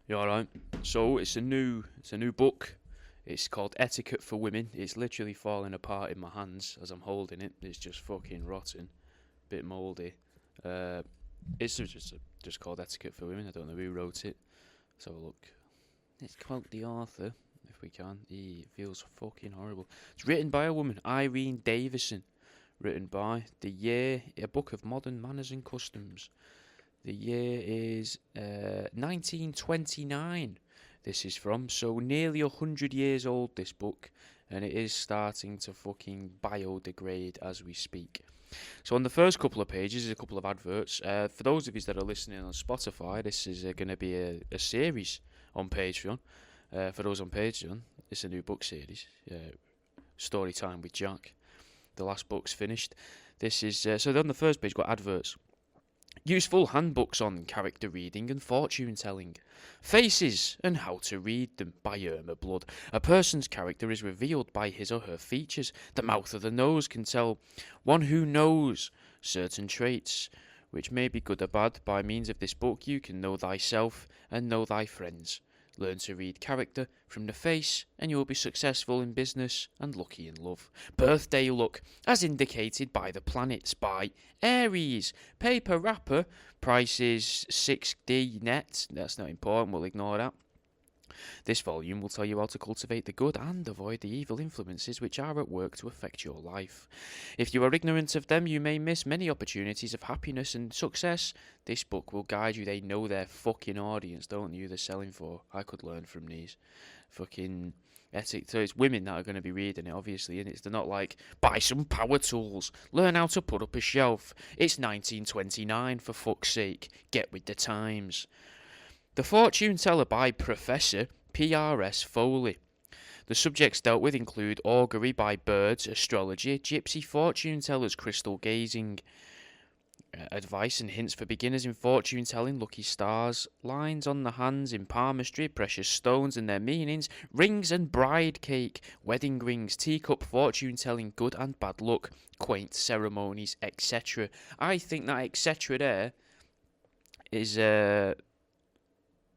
You alright? So it's a new book. It's called Etiquette for Women. It's literally falling apart in my hands as I'm holding it. It's just fucking rotten, bit mouldy. Uh, it's just called Etiquette for Women. I don't know who wrote it. Let's have a look. Let's quote the author if we can. It feels fucking horrible. It's written by a woman, Irene Davison. Written by a book of modern manners and customs. The year is 1929. This is from, so nearly 100 years old, this book, and it is starting to fucking biodegrade as we speak. So on the first couple of pages is a couple of adverts. For those of you that are listening on Spotify, this is going to be a series on Patreon. For those on Patreon, it's a new book series, Storytime with Jack. The last book's finished. This is so on the first page got adverts. Useful handbooks on character reading and fortune telling. Faces and how to read them by Irma Blood. A person's character is revealed by his or her features. The mouth or the nose can tell one who knows certain traits, which may be good or bad. By means of this book you can know thyself and know thy friends. Learn to read character from the face, and you will be successful in business and lucky in love. Birthday luck, as indicated by the planets, by Aries. Paper wrapper, price is 6D net. That's not important, we'll ignore that. This volume will tell you how to cultivate the good and avoid the evil influences which are at work to affect your life. If you are ignorant of them, you may miss many opportunities of happiness and success. This book will guide you. They know their fucking audience, don't you? They're selling for. I could learn from these. Fucking ethic. So it's women that are going to be reading it, obviously, and they're not like, buy some power tools, learn how to put up a shelf. It's 1929, for fuck's sake. Get with the times. The Fortune Teller by Professor P.R.S. Foley. The subjects dealt with include augury by birds, astrology, gypsy fortune tellers, crystal gazing, advice and hints for beginners in fortune telling, lucky stars, lines on the hands in palmistry, precious stones and their meanings, rings and bride cake, wedding rings, teacup fortune telling, good and bad luck, quaint ceremonies, etc. I think that etc. there is a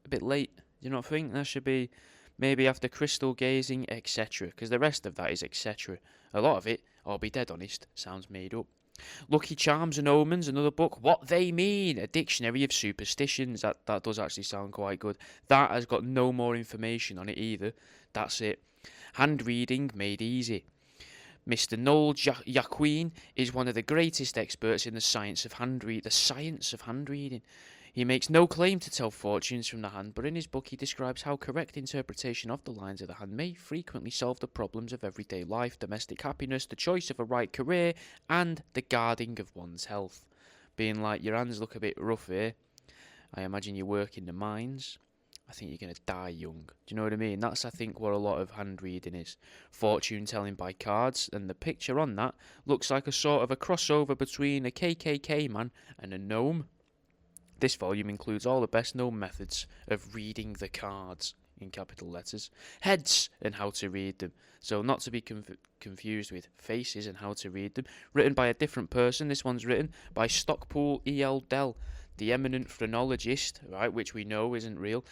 bit late. Do you not think that should be maybe after crystal gazing, etc.? Because the rest of that is etc. A lot of it, I'll be dead honest, sounds made up. Lucky Charms and Omens, another book. What They Mean, a dictionary of superstitions. That does actually sound quite good. That has got no more information on it either. That's it. Hand reading made easy. Mr. Noel Yaquin is one of the greatest experts in the science of hand reading. He makes no claim to tell fortunes from the hand, but in his book he describes how correct interpretation of the lines of the hand may frequently solve the problems of everyday life, domestic happiness, the choice of a right career, and the guarding of one's health. Being like, your hands look a bit rough here. I imagine you work in the mines. I think you're going to die young. Do you know what I mean? That's, I think, what a lot of hand reading is. Fortune telling by cards, and the picture on that looks like a sort of a crossover between a KKK man and a gnome. This volume includes all the best known methods of reading the cards, in capital letters, heads and how to read them. So not to be confused with faces and how to read them. Written by a different person. This one's written by Stockpool E.L. Dell, the eminent phrenologist, right, which we know isn't real.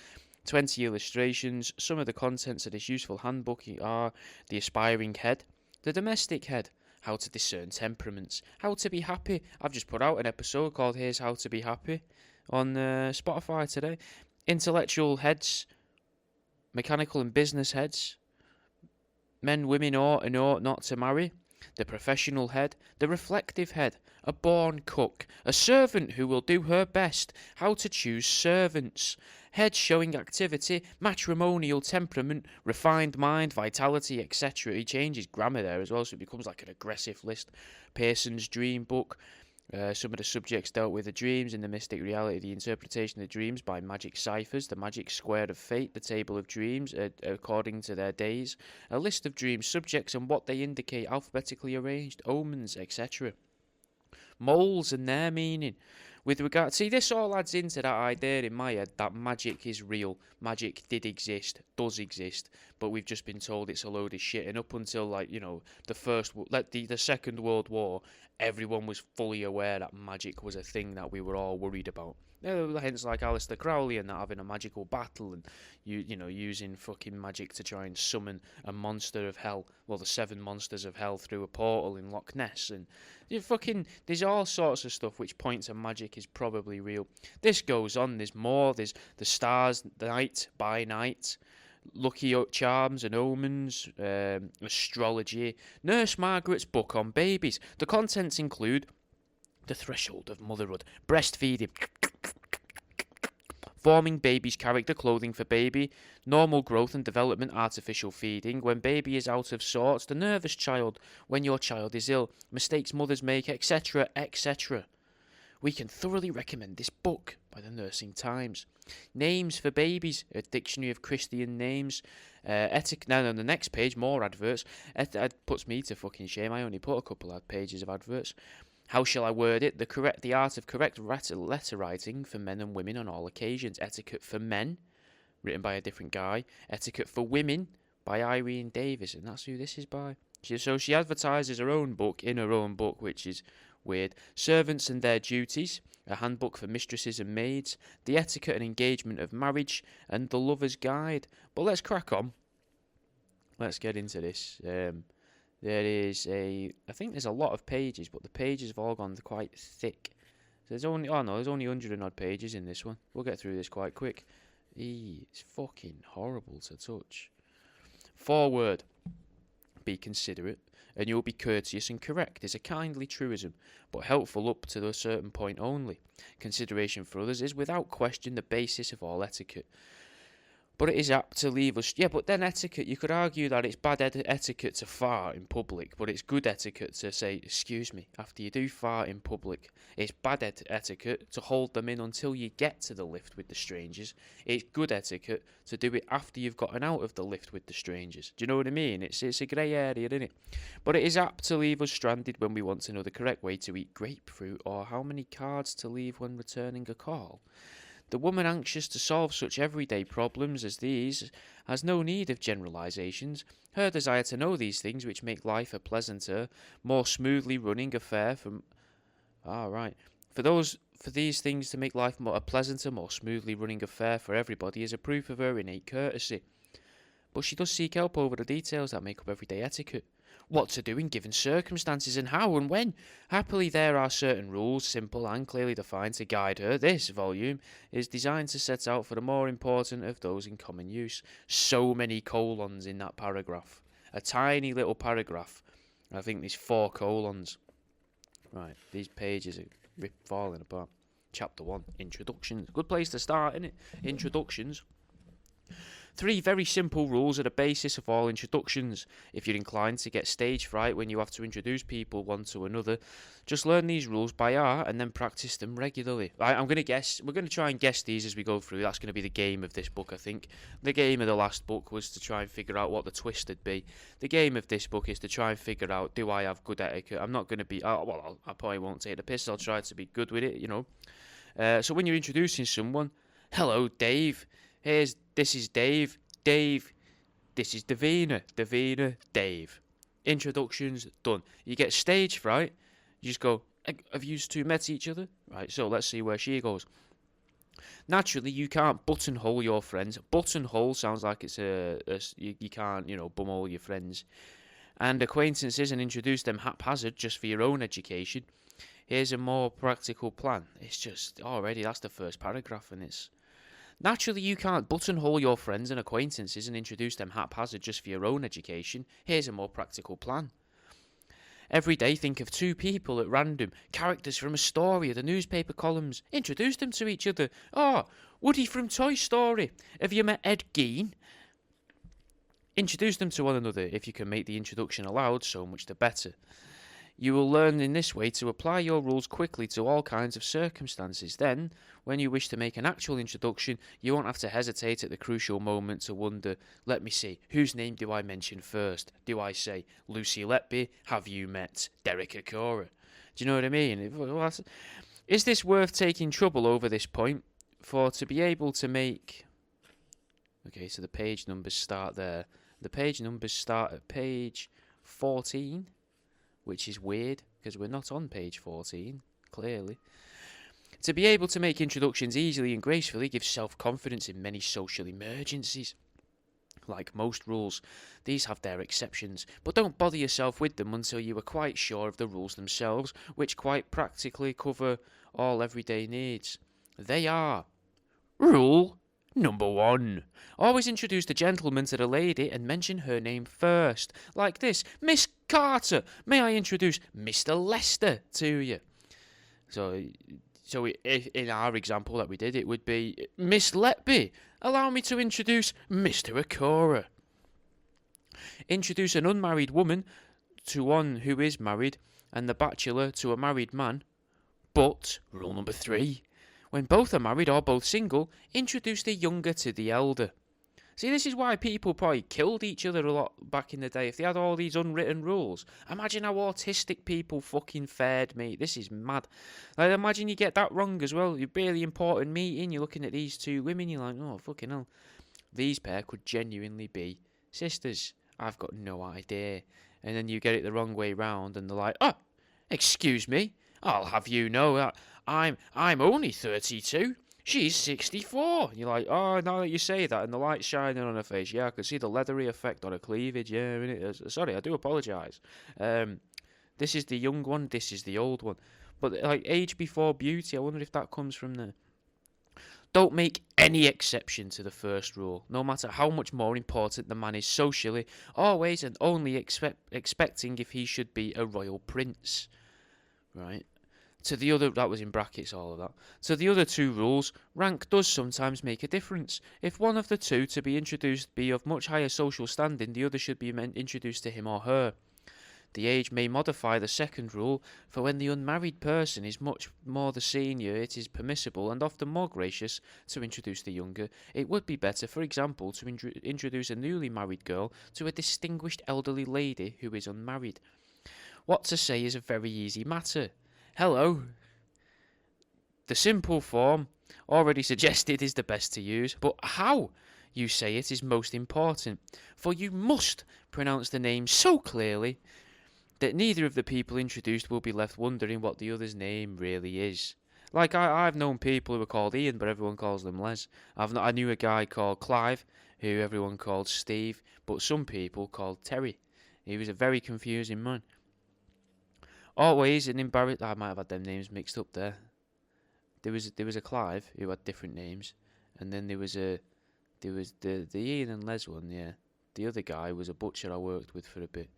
20 illustrations. Some of the contents of this useful handbook are the aspiring head, the domestic head, how to discern temperaments, how to be happy. I've just put out an episode called Here's How to Be Happy on Spotify today. Intellectual heads, mechanical and business heads, men, women ought and ought not to marry, the professional head, the reflective head, a born cook, a servant who will do her best, how to choose servants, head showing activity, matrimonial temperament, refined mind, vitality, etc. He changes grammar there as well, so it becomes like an aggressive list. Pearson's dream book. Some of the subjects dealt with the dreams and the mystic reality, the interpretation of the dreams by magic ciphers, the magic square of fate, the table of dreams according to their days, a list of dream subjects and what they indicate alphabetically arranged, omens, etc. Moles and their meaning. With regard, see, this all adds into that idea in my head that magic is real. Magic did exist, does exist, but we've just been told it's a load of shit. And up until, like, you know, the Second World War, everyone was fully aware that magic was a thing that we were all worried about. Hence, like Aleister Crowley and that, having a magical battle and using fucking magic to try and summon a monster of hell, well, the 7 monsters of hell through a portal in Loch Ness, and there's all sorts of stuff which points to magic is probably real. This goes on. There's more. There's the stars, night by night. Lucky charms and omens, astrology, Nurse Margaret's book on babies. The contents include the threshold of motherhood, breastfeeding, forming baby's character, clothing for baby, normal growth and development, artificial feeding, when baby is out of sorts, the nervous child, when your child is ill, mistakes mothers make, etc., etc. We can thoroughly recommend this book by the Nursing Times. Names for babies, a dictionary of Christian names. Etiquette. Now on the next page, more adverts. It puts me to fucking shame. I only put a couple of pages of adverts. How shall I word it? The art of correct letter writing for men and women on all occasions. Etiquette for men, written by a different guy. Etiquette for women by Irene Davis, and that's who this is by. So she advertises her own book in her own book, which is weird. Servants and Their Duties, a handbook for mistresses and maids, the etiquette and engagement of marriage, and the lover's guide. But let's crack on. Let's get into this. I think there's a lot of pages, but the pages have all gone quite thick. There's only 100 and odd pages in this one. We'll get through this quite quick. It's fucking horrible to touch. Forward. Be considerate, and you'll be courteous and correct is a kindly truism, but helpful up to a certain point only. Consideration for others is without question the basis of all etiquette. But it is apt to leave us... Yeah, but then etiquette, you could argue that it's bad etiquette to fart in public, but it's good etiquette to say, excuse me, after you do fart in public. It's bad etiquette to hold them in until you get to the lift with the strangers. It's good etiquette to do it after you've gotten out of the lift with the strangers. Do you know what I mean? It's a grey area, isn't it? But it is apt to leave us stranded when we want to know the correct way to eat grapefruit, or how many cards to leave when returning a call. The woman anxious to solve such everyday problems as these has no need of generalizations. Her desire to know these things which make life a pleasanter, more smoothly running affair from... For these things to make life a pleasanter, more smoothly running affair for everybody is a proof of her innate courtesy. But she does seek help over the details that make up everyday etiquette. What to do in given circumstances and how and when. Happily there are certain rules, simple and clearly defined, to guide her. This volume is designed to set out for the more important of those in common use. So many colons in that paragraph. A tiny little paragraph. I think there's 4 colons. Right, these pages are falling apart. Chapter 1, Introductions. Good place to start, isn't it? Introductions. 3 very simple rules are the basis of all introductions. If you're inclined to get stage fright when you have to introduce people one to another, just learn these rules by heart and then practice them regularly. I'm going to guess. We're going to try and guess these as we go through. That's going to be the game of this book, I think. The game of the last book was to try and figure out what the twist would be. The game of this book is to try and figure out, do I have good etiquette? I'm not going to be... I probably won't take the piss. I'll try to be good with it, So when you're introducing someone, hello, Dave. This is Dave. Dave. This is Davina. Davina. Dave. Introductions done. You get stage fright. You just go, have you two met each other? Right, so let's see where she goes. Naturally, you can't buttonhole your friends. Buttonhole sounds like it's you can't, bumhole your friends. And acquaintances and introduce them haphazard just for your own education. Here's a more practical plan. It's just, already, that's the first paragraph, and it's... Naturally, you can't buttonhole your friends and acquaintances and introduce them haphazard just for your own education. Here's a more practical plan. Every day, think of 2 people at random, characters from a story or the newspaper columns. Introduce them to each other. Oh, Woody from Toy Story. Have you met Ed Gein? Introduce them to one another. If you can make the introduction aloud, so much the better. You will learn in this way to apply your rules quickly to all kinds of circumstances. Then, when you wish to make an actual introduction, you won't have to hesitate at the crucial moment to wonder, let me see, whose name do I mention first? Do I say, Lucy Letby, have you met Derek Acora? Do you know what I mean? Is this worth taking trouble over this point? For to be able to make... Okay, so the page numbers start there. The page numbers start at page 14. Which is weird, because we're not on page 14, clearly. To be able to make introductions easily and gracefully gives self-confidence in many social emergencies. Like most rules, these have their exceptions, but don't bother yourself with them until you are quite sure of the rules themselves, which quite practically cover all everyday needs. They are: Rule number 1. Always introduce the gentleman to the lady and mention her name first. Like this: Miss Carter, may I introduce Mr. Lester to you? So in our example that we did, it would be, Miss Letby, allow me to introduce Mr. Akora. Introduce an unmarried woman to one who is married, and the bachelor to a married man. But, rule number 3, when both are married or both single, introduce the younger to the elder. See, this is why people probably killed each other a lot back in the day. If they had all these unwritten rules, imagine how autistic people fucking fared, mate. This is mad. Like, imagine you get that wrong as well. You're really important meeting, you're looking at these two women, you're like, oh, fucking hell. These pair could genuinely be sisters. I've got no idea. And then you get it the wrong way round, and they're like, oh, excuse me, I'll have you know that I'm only 32. She's 64. You're like, oh, now that you say that, and the light's shining on her face, yeah, I can see the leathery effect on her cleavage, yeah, innit? Sorry, I do apologise. This is the young one, this is the old one. But, like, age before beauty, I wonder if that comes from there. Don't make any exception to the first rule, no matter how much more important the man is socially, always and only expecting if he should be a royal prince. Right? To the other, that was in brackets, all of that. To the other two rules, rank does sometimes make a difference. If one of the two to be introduced be of much higher social standing, the other should be introduced to him or her. The age may modify the second rule, for when the unmarried person is much more the senior, it is permissible and often more gracious to introduce the younger. It would be better, for example, to introduce a newly married girl to a distinguished elderly lady who is unmarried. What to say is a very easy matter. Hello. The simple form, already suggested, is the best to use, but how you say it is most important, for you must pronounce the name so clearly that neither of the people introduced will be left wondering what the other's name really is. Like, I've known people who are called Ian, but everyone calls them Les. I knew a guy called Clive, who everyone called Steve, but some people called Terry. He was a very confusing man. Always an embarrassed. I might have had them names mixed up there. There was a Clive who had different names, and then there was the Ian and Les one. Yeah, the other guy was a butcher I worked with for a bit,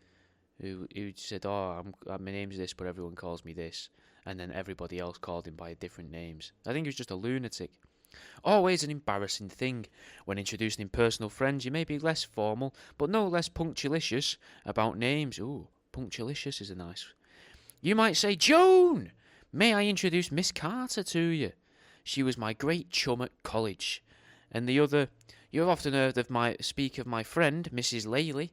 who said, "Oh, my name's this, but everyone calls me this," and then everybody else called him by different names. I think he was just a lunatic. Always an embarrassing thing. When introducing personal friends, you may be less formal, but no less punctilious about names. Ooh, punctilious is a nice. You might say, Joan, may I introduce Miss Carter to you? She was my great chum at college. And the other, you have often heard of speak of my friend, Mrs. Laley,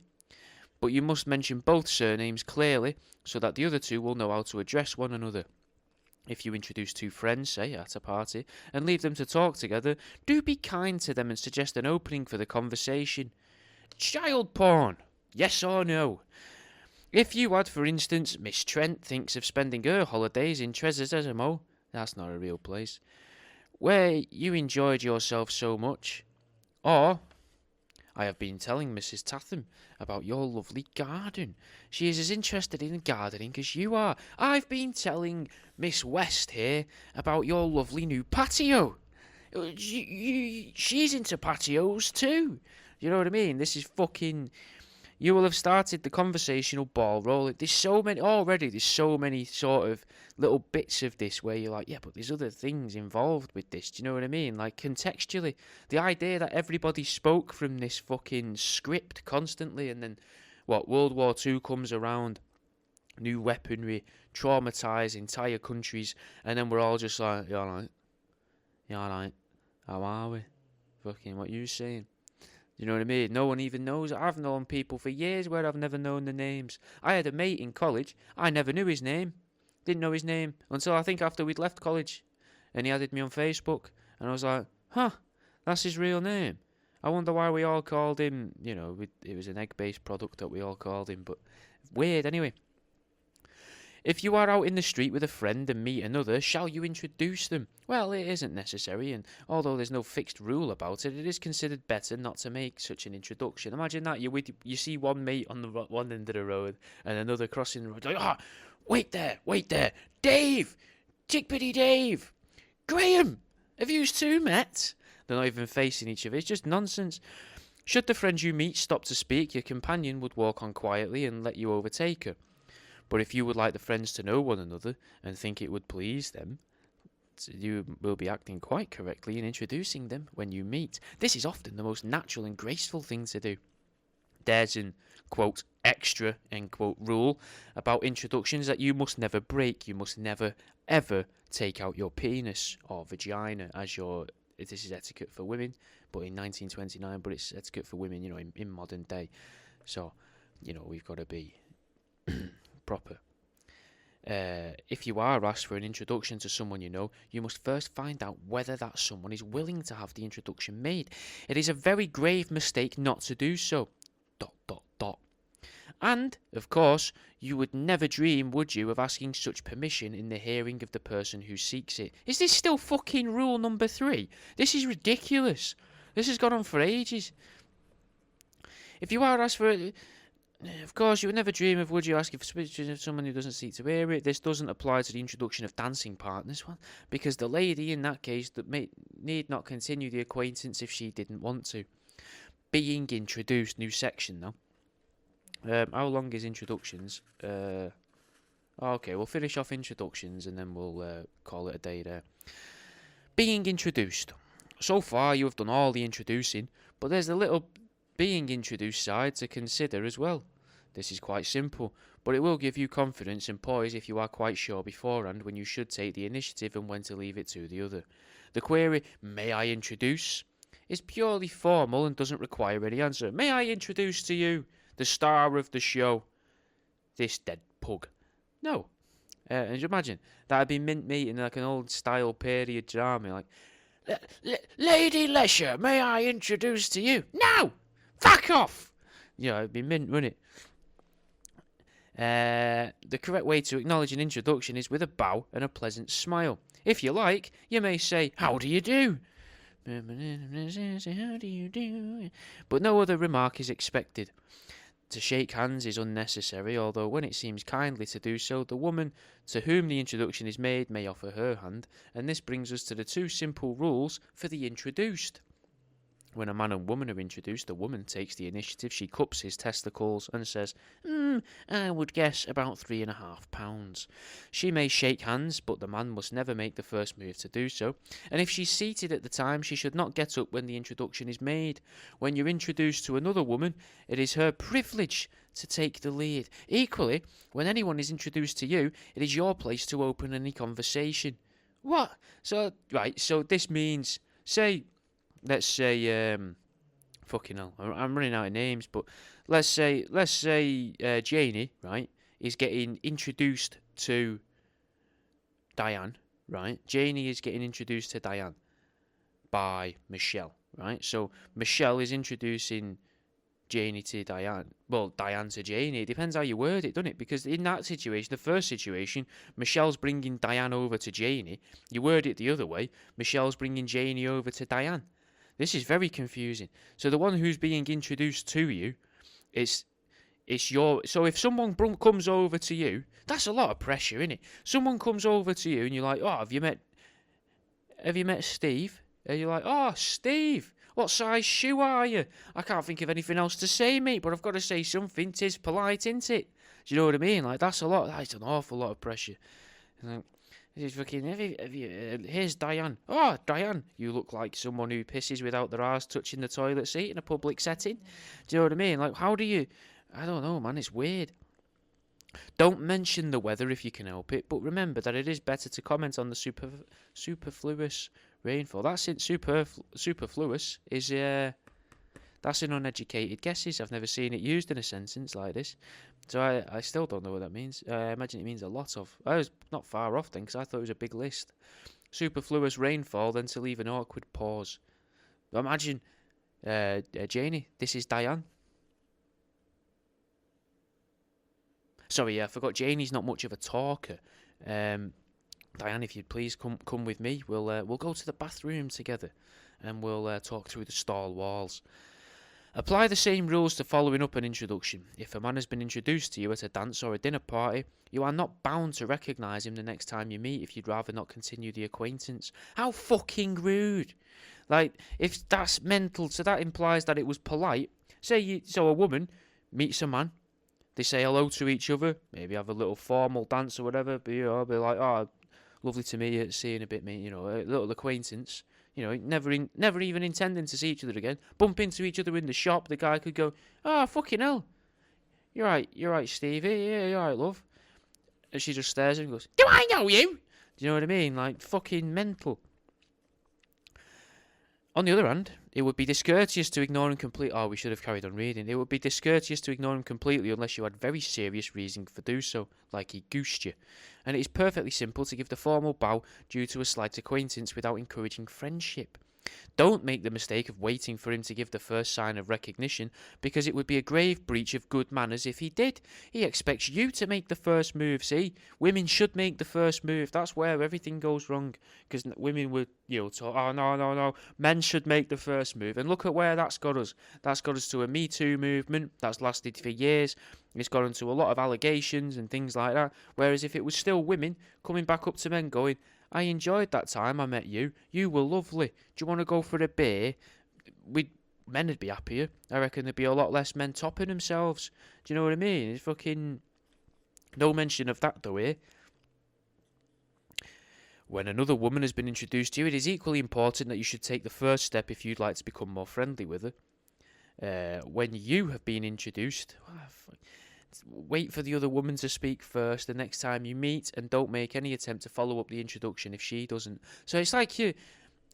but you must mention both surnames clearly so that the other two will know how to address one another. If you introduce two friends, say, at a party, and leave them to talk together, do be kind to them and suggest an opening for the conversation. Child porn, yes or no? If you had, for instance, Miss Trent thinks of spending her holidays in Trezesimo, that's not a real place, where you enjoyed yourself so much. Or, I have been telling Mrs. Tatham about your lovely garden. She is as interested in gardening as you are. I've been telling Miss West here about your lovely new patio. She's into patios too. You know what I mean? This is fucking... You will have started the conversational ball rolling. There's so many sort of little bits of this where you're like, yeah, but there's other things involved with this. Do you know what I mean? Like, contextually, the idea that everybody spoke from this fucking script constantly, and then, World War II comes around, new weaponry, traumatise entire countries, and then we're all just like, you alright? You alright? How are we? Fucking, what you saying? You know what I mean? No one even knows. I've known people for years where I've never known the names. I had a mate in college. I never knew his name. Didn't know his name until I think after we'd left college. And he added me on Facebook. And I was like, huh, that's his real name. I wonder why we all called him, it was an egg-based product that we all called him. But weird anyway. If you are out in the street with a friend and meet another, shall you introduce them? Well, it isn't necessary, and although there's no fixed rule about it, it is considered better not to make such an introduction. Imagine that you see one mate on the one end of the road and another crossing the road. Like, wait there, Dave, Chickpitty Dave, Graham, have you two met? They're not even facing each other. It's just nonsense. Should the friend you meet stop to speak, your companion would walk on quietly and let you overtake her. But if you would like the friends to know one another and think it would please them, you will be acting quite correctly in introducing them when you meet. This is often the most natural and graceful thing to do. There's an, quote, extra, end quote, rule about introductions that you must never break. You must never, ever take out your penis or vagina as your... This is etiquette for women, but in 1929, but it's etiquette for women, in modern day. So, we've got to be... proper. If you are asked for an introduction to someone you know, you must first find out whether that someone is willing to have the introduction made. It is a very grave mistake not to do so. ... And, of course, you would never dream, would you, of asking such permission in the hearing of the person who seeks it. Is this still fucking rule number 3? This is ridiculous. This has gone on for ages. If you are asked for it... Of course, you would never dream of, would you, asking for permission of someone who doesn't seek to hear it. This doesn't apply to the introduction of dancing partners, because the lady, in that case, need not continue the acquaintance if she didn't want to. Being introduced, new section now. How long is introductions? Okay, we'll finish off introductions and then we'll call it a day there. Being introduced. So far, you have done all the introducing, but there's a little being introduced side to consider as well. This is quite simple, but it will give you confidence and poise if you are quite sure beforehand when you should take the initiative and when to leave it to the other. The query, may I introduce, is purely formal and doesn't require any answer. May I introduce to you the star of the show, this dead pug? No. And you imagine, that'd be mint meeting like an old style period drama, like, Lady Lesher, may I introduce to you? No! Fuck off! It'd be mint, wouldn't it? The correct way to acknowledge an introduction is with a bow and a pleasant smile. If you like, you may say, how do you do? How do you do? But no other remark is expected. To shake hands is unnecessary, although when it seems kindly to do so, the woman to whom the introduction is made may offer her hand, and this brings us to the 2 simple rules for the introduced. When a man and woman are introduced, the woman takes the initiative. She cups his testicles and says, I would guess about 3.5 pounds. She may shake hands, but the man must never make the first move to do so. And if she's seated at the time, she should not get up when the introduction is made. When you're introduced to another woman, it is her privilege to take the lead. Equally, when anyone is introduced to you, it is your place to open any conversation. What? So this means, let's say, fucking hell, I'm running out of names, but let's say Janie, right, is getting introduced to Diane, right? Janie is getting introduced to Diane by Michelle, right? So Michelle is introducing Janie to Diane. Well, Diane to Janie. It depends how you word it, doesn't it? Because in that situation, the first situation, Michelle's bringing Diane over to Janie. You word it the other way, Michelle's bringing Janie over to Diane. This is very confusing. So the one who's being introduced to you, it's your... So if someone comes over to you, that's a lot of pressure, isn't it? Someone comes over to you and you're like, have you met Steve? And you're like, Steve, what size shoe are you? I can't think of anything else to say, mate, but I've got to say something. 'Tis polite, isn't it? Do you know what I mean? Like, that's an awful lot of pressure. Here's Diane. Oh, Diane, you look like someone who pisses without their arse touching the toilet seat in a public setting. Do you know what I mean? Like, how do you... I don't know, man, it's weird. Don't mention the weather if you can help it, but remember that it is better to comment on the superfluous rainfall. That's it, superfluous is... That's in uneducated guesses. I've never seen it used in a sentence like this. So I still don't know what that means. I imagine it means a lot of. I was not far off then, because I thought it was a big list. Superfluous rainfall, then to leave an awkward pause. Imagine, Janie, this is Diane. Sorry, I forgot. Janie's not much of a talker. Diane, if you'd please come with me. We'll go to the bathroom together, and we'll talk through the stall walls. Apply the same rules to following up an introduction. If a man has been introduced to you at a dance or a dinner party, you are not bound to recognise him the next time you meet if you'd rather not continue the acquaintance. How fucking rude! Like, if that's mental, so that implies that it was polite. So a woman meets a man, they say hello to each other, maybe have a little formal dance or whatever, be like, oh, lovely to meet you, see you in a bit, mate, a little acquaintance. Never even intending to see each other again. Bump into each other in the shop. The guy could go, "Oh, fucking hell, you're right, Stevie. Yeah, you're right, love." And she just stares at him and goes, "Do I know you?" Do you know what I mean? Like, fucking mental. On the other hand, it would be discourteous to ignore him completely. Oh, we should have carried on reading. It would be discourteous to ignore him completely unless you had very serious reason for do so, like he goosed you. And it is perfectly simple to give the formal bow due to a slight acquaintance without encouraging friendship. Don't make the mistake of waiting for him to give the first sign of recognition, because it would be a grave breach of good manners if he did. He expects you to make the first move, see? Women should make the first move. That's where everything goes wrong, because women would, talk, oh, no, men should make the first move. And look at where that's got us. That's got us to a Me Too movement that's lasted for years. It's got into a lot of allegations and things like that, whereas if it was still women coming back up to men going, I enjoyed that time I met you. You were lovely. Do you want to go for a beer? Men would be happier. I reckon there'd be a lot less men topping themselves. Do you know what I mean? It's fucking no mention of that though here. When another woman has been introduced to you, it is equally important that you should take the first step if you'd like to become more friendly with her. When you have been introduced, wait for the other woman to speak first the next time you meet, and don't make any attempt to follow up the introduction if she doesn't. So it's like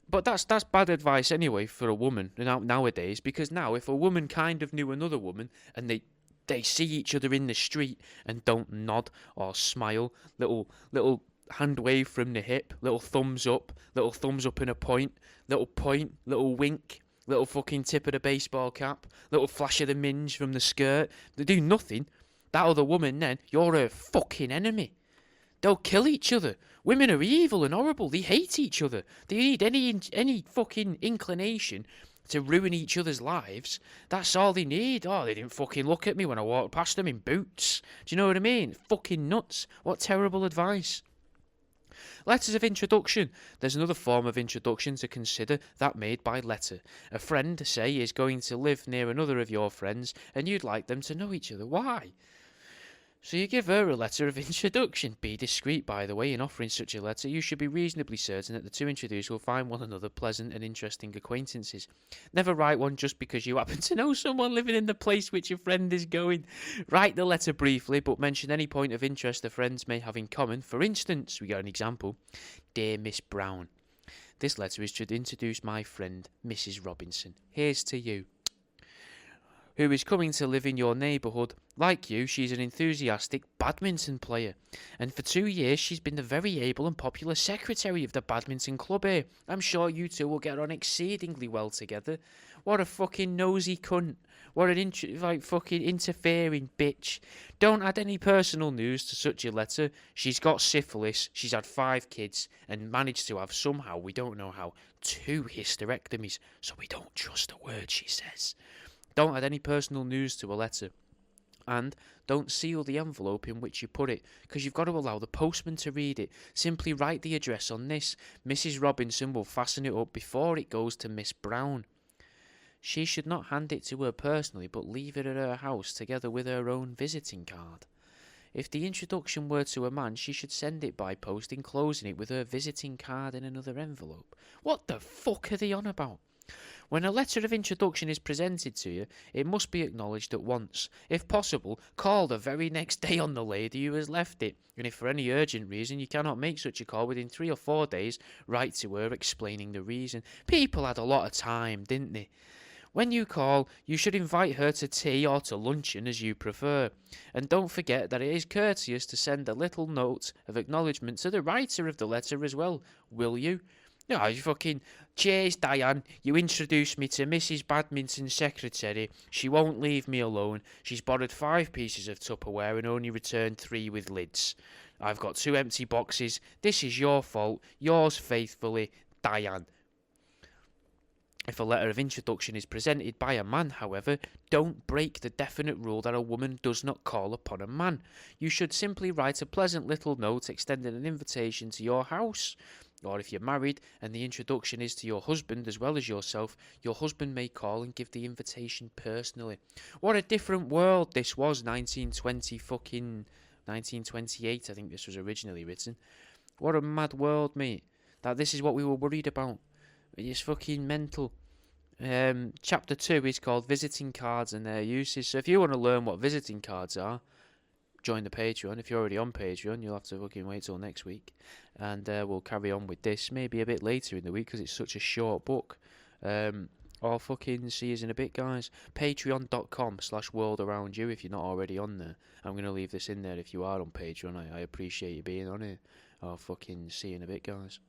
but that's bad advice anyway for a woman nowadays, because now if a woman kind of knew another woman and they see each other in the street and don't nod or smile, little hand wave from the hip, little thumbs up in a point, little wink, little fucking tip of the baseball cap, little flash of the minge from the skirt, they do nothing. That other woman, then, you're her fucking enemy. They'll kill each other. Women are evil and horrible. They hate each other. They need any fucking inclination to ruin each other's lives. That's all they need. Oh, they didn't fucking look at me when I walked past them in boots. Do you know what I mean? Fucking nuts. What terrible advice. Letters of introduction. There's another form of introduction to consider, that made by letter. A friend, say, is going to live near another of your friends, and you'd like them to know each other. Why? So you give her a letter of introduction. Be discreet, by the way, in offering such a letter. You should be reasonably certain that the two introduced will find one another pleasant and interesting acquaintances. Never write one just because you happen to know someone living in the place which your friend is going. Write the letter briefly, but mention any point of interest the friends may have in common. For instance, we got an example. Dear Miss Brown, this letter is to introduce my friend, Mrs. Robinson. Here's to you. Who is coming to live in your neighbourhood. Like you, she's an enthusiastic badminton player, and for 2 years she's been the very able and popular secretary of the badminton club here. I'm sure you two will get on exceedingly well together. What a fucking nosy cunt. What an fucking interfering bitch. Don't add any personal news to such a letter. She's got syphilis, she's had 5 kids, and managed to have somehow, we don't know how, 2 hysterectomies, so we don't trust a word she says. Don't add any personal news to a letter. And don't seal the envelope in which you put it, because you've got to allow the postman to read it. Simply write the address on this. Mrs. Robinson will fasten it up before it goes to Miss Brown. She should not hand it to her personally, but leave it at her house together with her own visiting card. If the introduction were to a man, she should send it by post, enclosing it with her visiting card in another envelope. What the fuck are they on about? When a letter of introduction is presented to you, it must be acknowledged at once. If possible, call the very next day on the lady who has left it, and if for any urgent reason you cannot make such a call within 3 or 4 days, write to her explaining the reason. People had a lot of time, didn't they? When you call, you should invite her to tea or to luncheon as you prefer. And don't forget that it is courteous to send a little note of acknowledgement to the writer of the letter as well, will you? No, you fucking. Cheers, Diane. You introduced me to Mrs. Badminton's secretary. She won't leave me alone. She's borrowed 5 pieces of Tupperware and only returned 3 with lids. I've got 2 empty boxes. This is your fault. Yours faithfully, Diane. If a letter of introduction is presented by a man, however, don't break the definite rule that a woman does not call upon a man. You should simply write a pleasant little note extending an invitation to your house. Or if you're married and the introduction is to your husband as well as yourself, your husband may call and give the invitation personally. What a different world this was, 1920 fucking 1928, I think this was originally written. What a mad world, mate. That this is what we were worried about. It's fucking mental. Chapter 2 is called Visiting Cards and Their Uses. So if you want to learn what visiting cards are, join the Patreon. If you're already on Patreon, you'll have to fucking wait till next week. And we'll carry on with this maybe a bit later in the week because it's such a short book. I'll fucking see you in a bit, guys. Patreon.com/worldaroundyou if you're not already on there. I'm going to leave this in there if you are on Patreon. I appreciate you being on it. I'll fucking see you in a bit, guys.